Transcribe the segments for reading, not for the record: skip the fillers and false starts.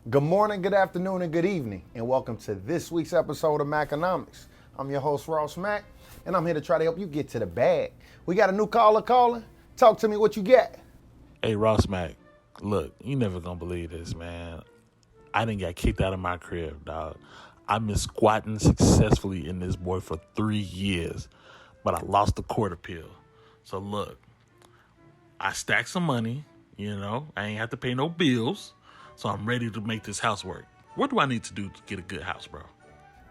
Good morning, good afternoon, and good evening, and welcome to this week's episode of Maconomics. I'm your host, Ross Mack, and I'm here to try to help you get to the bag. We got a new caller calling. Talk to me what you get. Hey, Ross Mack, look, you never gonna believe this, man. I done got kicked out of my crib, dog. I've been squatting successfully in this boy for 3 years, but I lost the court appeal. So look, I stacked some money, I ain't have to pay no bills, so I'm ready to make this house work. What do I need to do to get a good house, bro?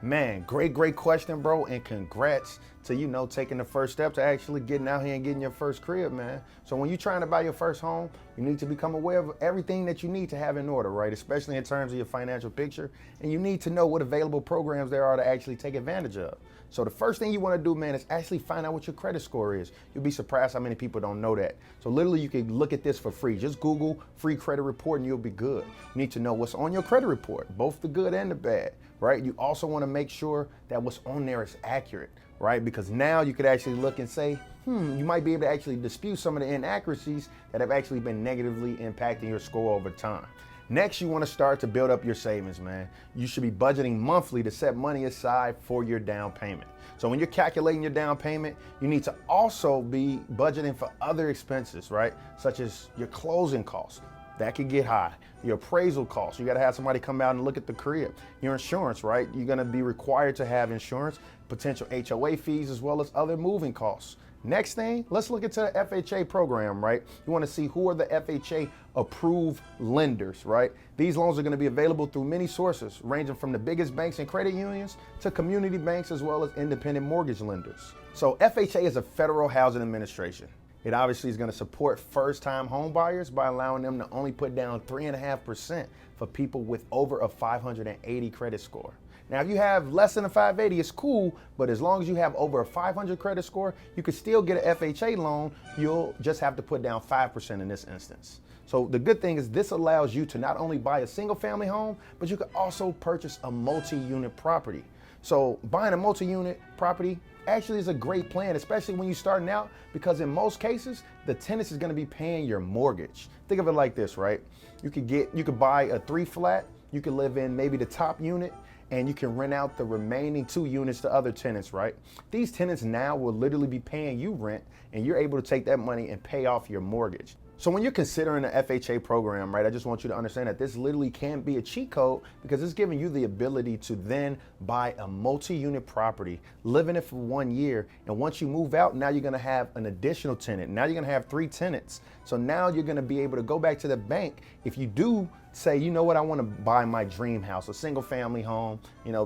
Man, great question, bro, and congrats to, taking the first step to actually getting out here and getting your first crib, man. So when you're trying to buy your first home, you need to become aware of everything that you need to have in order, right? Especially in terms of your financial picture, and you need to know what available programs there are to actually take advantage of. So the first thing you want to do, man, is actually find out what your credit score is. You'll be surprised how many people don't know that. So literally you can look at this for free. Just Google free credit report and you'll be good. You need to know what's on your credit report, both the good and the bad, right? You also want to make sure that what's on there is accurate, right? Because now you could actually look and say, you might be able to actually dispute some of the inaccuracies that have actually been negatively impacting your score over time. Next, you want to start to build up your savings, man. You should be budgeting monthly to set money aside for your down payment. So when you're calculating your down payment, you need to also be budgeting for other expenses, right? Such as your closing costs. That could get high. Your appraisal costs. You got to have somebody come out and look at the crib. Your insurance, right? You're going to be required to have insurance, potential HOA fees, as well as other moving costs. Next thing, let's look into the FHA program, right? You want to see who are the FHA approved lenders, right? These loans are going to be available through many sources, ranging from the biggest banks and credit unions to community banks, as well as independent mortgage lenders. So FHA is a federal housing administration. It obviously is going to support first-time home buyers by allowing them to only put down 3.5% for people with over a 580 credit score. Now, if you have less than a 580, it's cool, but as long as you have over a 500 credit score, you could still get an FHA loan. You'll just have to put down 5% in this instance. So the good thing is this allows you to not only buy a single family home, but you could also purchase a multi-unit property. So buying a multi-unit property actually is a great plan, especially when you're starting out, because in most cases, the tenant is gonna be paying your mortgage. Think of it like this, right? You could buy a 3-flat, you could live in maybe the top unit, and you can rent out the remaining 2 units to other tenants, right? These tenants now will literally be paying you rent, and you're able to take that money and pay off your mortgage. So when you're considering the FHA program, right, I just want you to understand that this literally can be a cheat code because it's giving you the ability to then buy a multi-unit property, live in it for 1 year, and once you move out, now you're gonna have an additional tenant. Now you're gonna have 3 tenants. So now you're gonna be able to go back to the bank if you do say, you know what, I wanna buy my dream house, a single family home,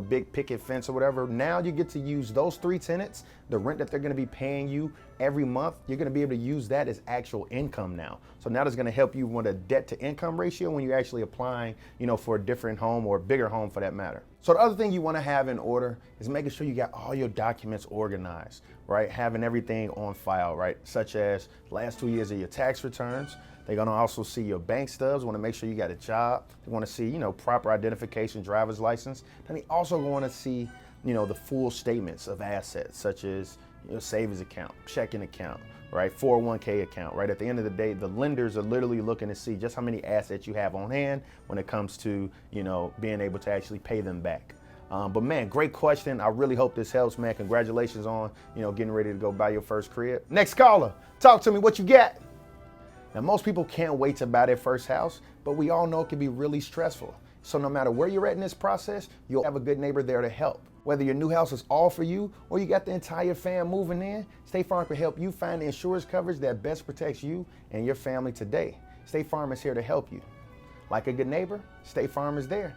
big picket fence or whatever. Now you get to use those 3 tenants, the rent that they're gonna be paying you every month, you're gonna be able to use that as actual income now. So now that's gonna help you with a debt to income ratio when you're actually applying, for a different home or a bigger home for that matter. So the other thing you wanna have in order is making sure you got all your documents organized, right? Having everything on file, right? Such as last 2 years of your tax returns. They're gonna also see your bank stubs, wanna make sure you got a job. They wanna see, proper identification, driver's license. Then they also wanna see, the full statements of assets, such as your savings account, checking account, right? 401k account, right? At the end of the day, the lenders are literally looking to see just how many assets you have on hand when it comes to, being able to actually pay them back. But man, great question. I really hope this helps, man. Congratulations on, getting ready to go buy your first crib. Next caller, talk to me, what you got? Now, most people can't wait to buy their first house, but we all know it can be really stressful. So no matter where you're at in this process, you'll have a good neighbor there to help. Whether your new house is all for you or you got the entire fam moving in, State Farm can help you find the insurance coverage that best protects you and your family today. State Farm is here to help you. Like a good neighbor, State Farm is there.